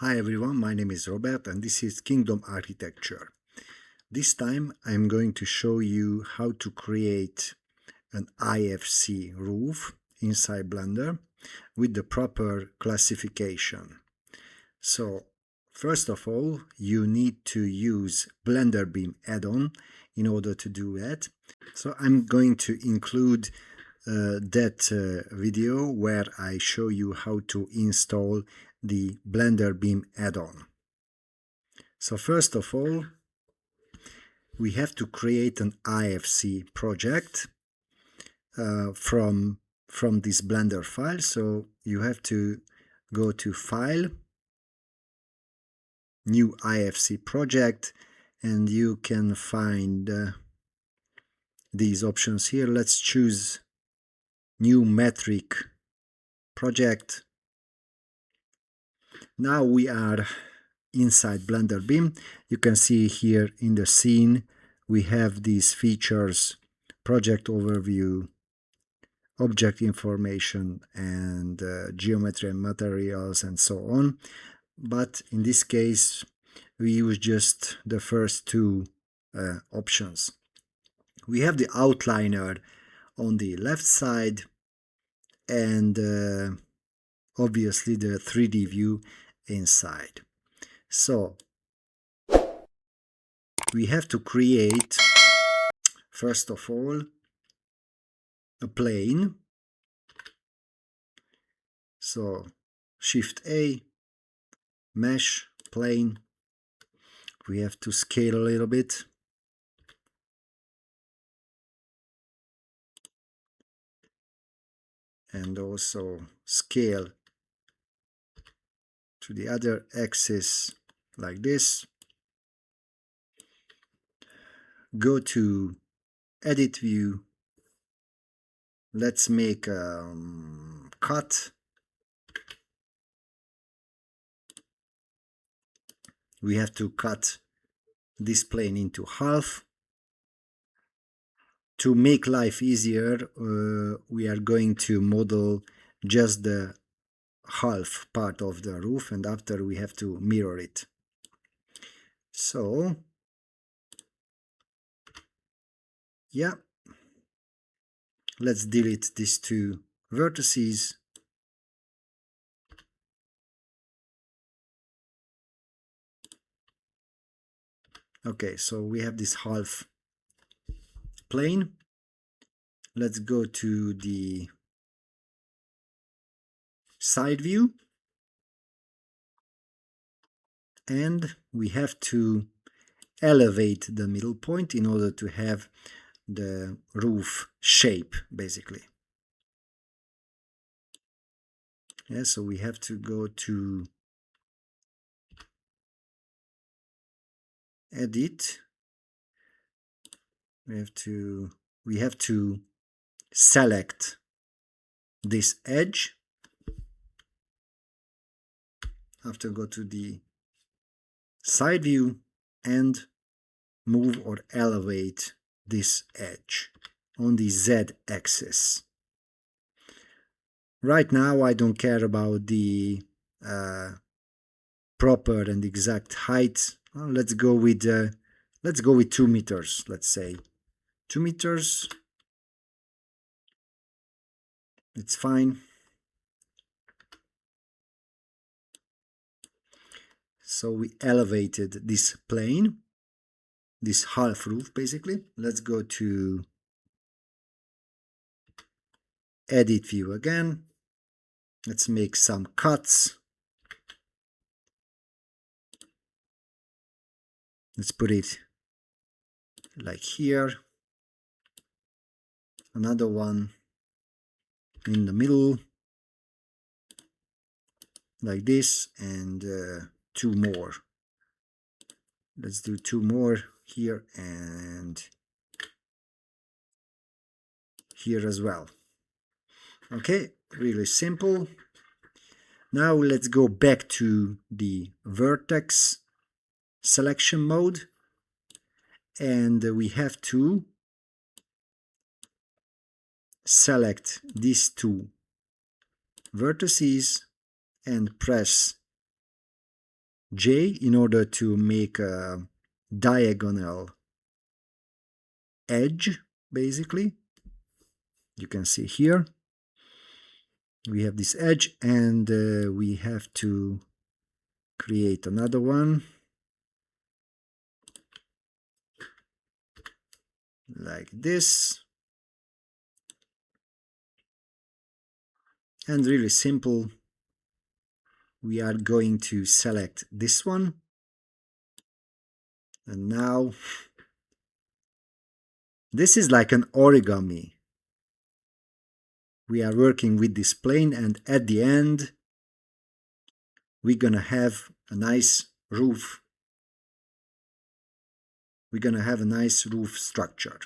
Hi everyone, my name is Robert and this is Kingdom Architecture. This time I'm going to show you how to create an IFC roof inside Blender with the proper classification. So first of all, you need to use Blender BIM add-on in order to do that. So I'm going to include that video where I show you how to install the Blender BIM add-on. So first of all, we have to create an IFC project from this Blender file. So you have to go to File, New IFC Project, and you can find these options here. Let's choose New Metric Project. Now we are inside Blender BIM. You can see here in the scene we have these features: project overview, object information, and geometry and materials, and so on. But in this case we use just the first two options. We have the outliner on the left side and obviously the 3D view inside. So we have to create, first of all, a plane. So Shift A, Mesh, Plane. We have to scale a little bit. And also scale to the other axis like this. Go to Edit View. Let's make a cut. We have to cut this plane into half. To make life easier, we are going to model just the half part of the roof, and after we have to mirror it. So yeah, let's delete these two vertices. Okay, so we have this half plane. Let's go to the side view, and we have to elevate the middle point in order to have the roof shape, basically. Yeah, so we have to go to Edit. We have to select this edge. After, go to the side view and move or elevate this edge on the Z axis. Right now I don't care about the proper and exact height. Well, let's go with 2 meters. Let's say 2 meters. It's fine. So we elevated this plane, this half roof basically. Let's go to Edit View again. Let's make some cuts. Let's put it like here. Another one in the middle, like this, and 2 more. Let's do 2 more here and here as well. Okay, really simple. Now let's go back to the vertex selection mode, and we have to select these 2 vertices and press J in order to make a diagonal edge, basically. You can see here we have this edge, and we have to create another one like this. And really simple, we are going to select this one, and now this is like an origami. We are working with this plane, and at the end we're gonna have a nice roof. We're gonna have a nice roof structure.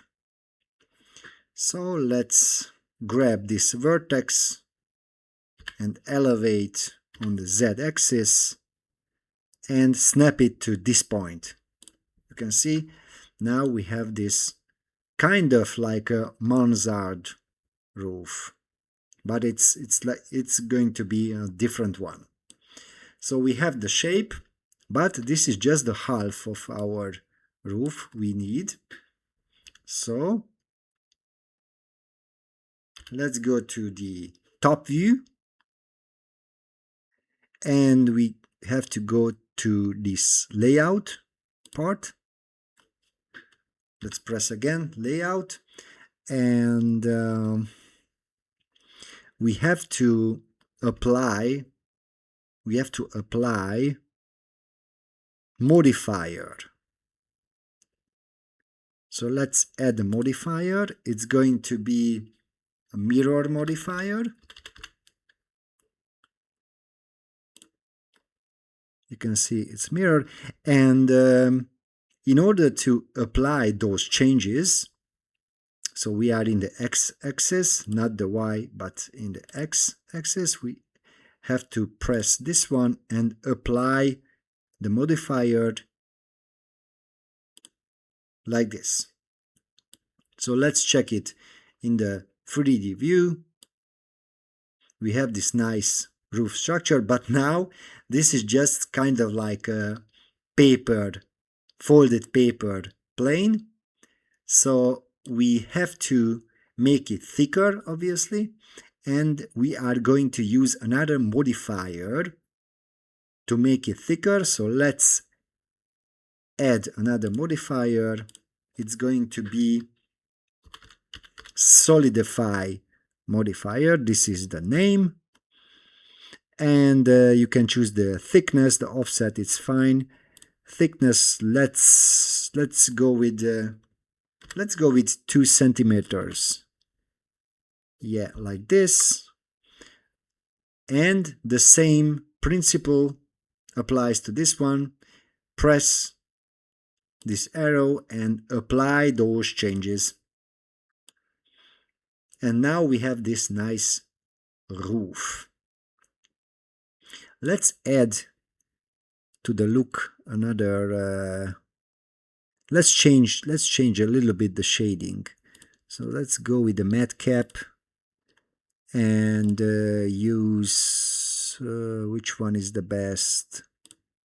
So let's grab this vertex and elevate on the z-axis and snap it to this point. You can see now we have this kind of like a mansard roof, but it's going to be a different one. So we have the shape, but this is just the half of our roof we need. So let's go to the top view, and we have to go to this layout part. Let's press again layout, and we have to apply modifier. So let's add a modifier. It's going to be a mirror modifier. You can see it's mirror, and in order to apply those changes, so we are in the x-axis, not the y, but in the x-axis, we have to press this one and apply the modifier like this. So let's check it in the 3D view. We have this nice roof structure, but now this is just kind of like a folded paper plane. So we have to make it thicker, obviously, and we are going to use another modifier to make it thicker. So let's add another modifier. It's going to be solidify modifier. This is the name, and you can choose the thickness, the offset, it's fine. Thickness, let's go with 2 centimeters. Yeah, like this. And the same principle applies to this one. Press this arrow and apply those changes. And now we have this nice roof. Let's add to the look another let's change a little bit the shading. So let's go with the matte cap and use which one is the best?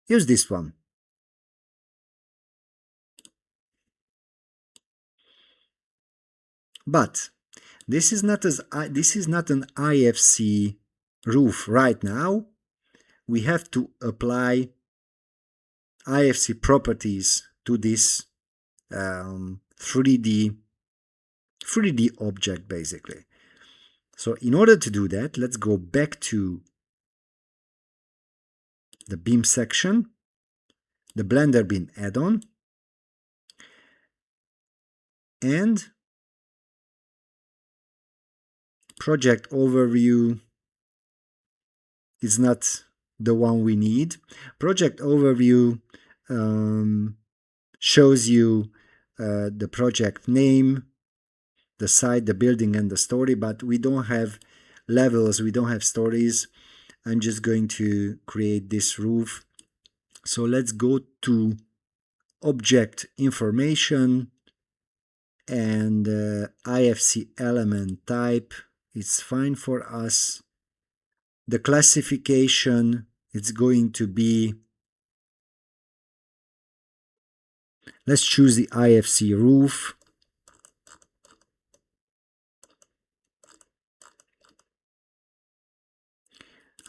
Use this one. But this is not an IFC roof right now. We have to apply IFC properties to this 3D object, basically. So in order to do that, let's go back to the BIM section, the Blender BIM add-on, and project overview is not the one we need. Project overview shows you the project name, the site, the building, and the story, but we don't have levels, we don't have stories. I'm just going to create this roof. So let's go to object information, and IFC element type, it's fine for us. The classification, it's going to be Let's choose the IFC roof.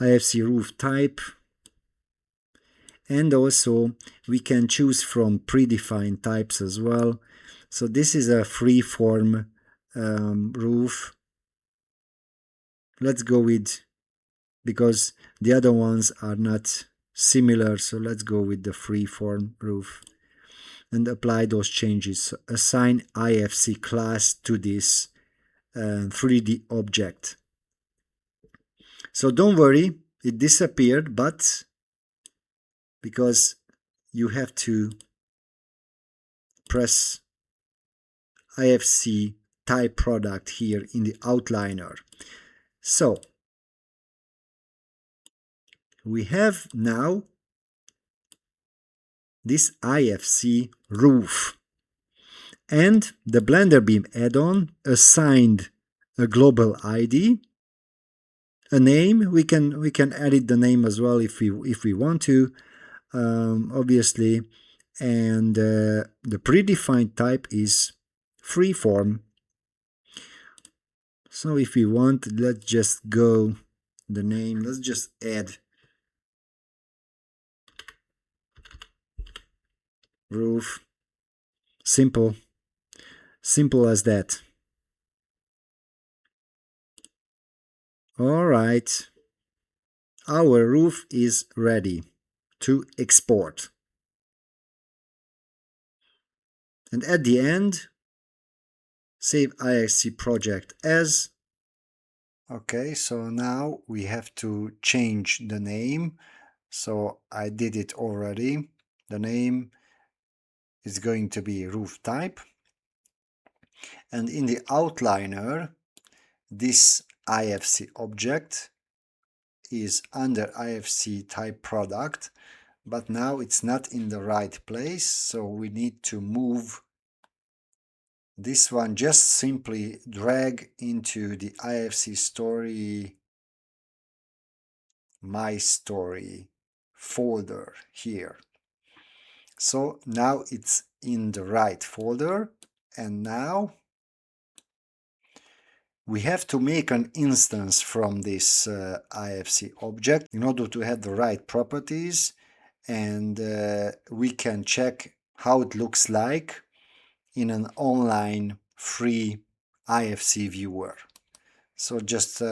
IFC roof type. And also we can choose from predefined types as well. So this is a free-form roof. Let's go with, because the other ones are not similar, so let's go with the free-form roof and apply those changes. Assign IFC class to this 3D object. So don't worry, it disappeared, but because you have to press IFC type product here in the outliner. So we have now this IFC roof, and the Blender BIM add-on assigned a global ID, a name. We can edit the name as well if we want to, obviously, and the predefined type is freeform. So if we want, let's just go the name, let's just add roof. Simple as that. All right, our roof is ready to export. And at the end, save IFC project as. Okay, so now we have to change the name. So I did it already. The name is going to be roof type. And in the outliner, this IFC object is under IFC type product, but now it's not in the right place, so we need to move this one. Just simply drag into the IFC story, my story folder here. So now it's in the right folder, and now we have to make an instance from this IFC object in order to have the right properties, and we can check how it looks like in an online free IFC viewer. So just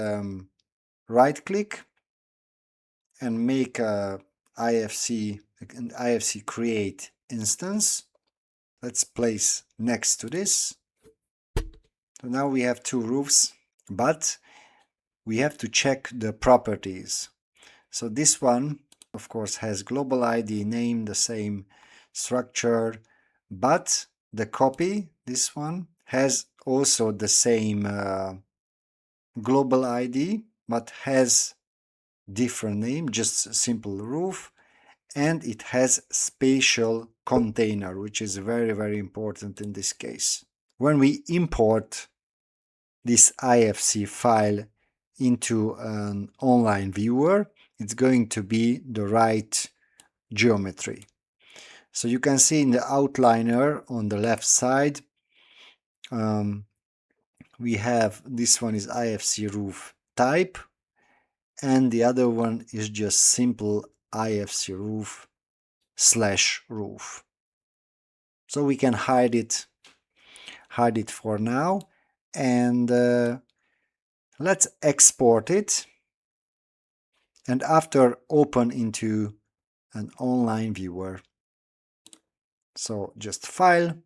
right click and make an IFC create instance. Let's place next to this. So now we have two roofs, but we have to check the properties. So this one, of course, has global ID, name, the same structure, but the copy, this one, has also the same global ID, but has different name, just a simple roof, and it has spatial container, which is very important in this case. When we import this IFC file into an online viewer, it's going to be the right geometry. So you can see in the outliner on the left side, we have this one is IFC roof type, and the other one is just simple IFC roof / roof. So we can hide it for now, and let's export it, and after open into an online viewer. So just file,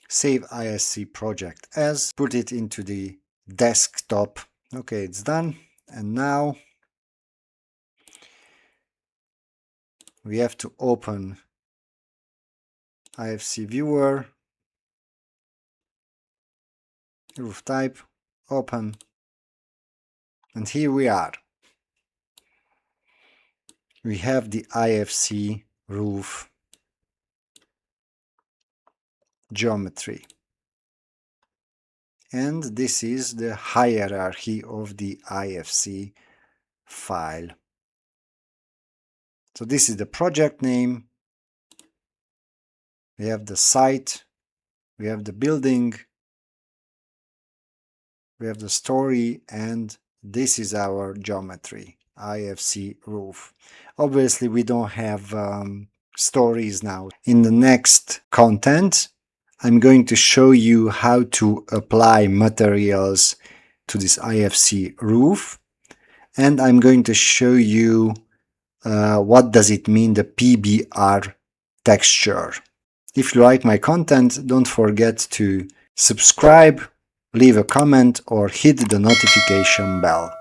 save IFC project as, put it into the desktop. Okay, it's done. And now we have to open IFC viewer, roof type, open, and here we are. We have the IFC roof geometry. And this is the hierarchy of the IFC file. So this is the project name, We have the site, we have the building, we have the story, and this is our geometry, IFC roof. Obviously, we don't have stories now. In the next content, I'm going to show you how to apply materials to this IFC roof, and I'm going to show you what does it mean, the PBR texture. If you like my content, don't forget to subscribe, leave a comment, or hit the notification bell.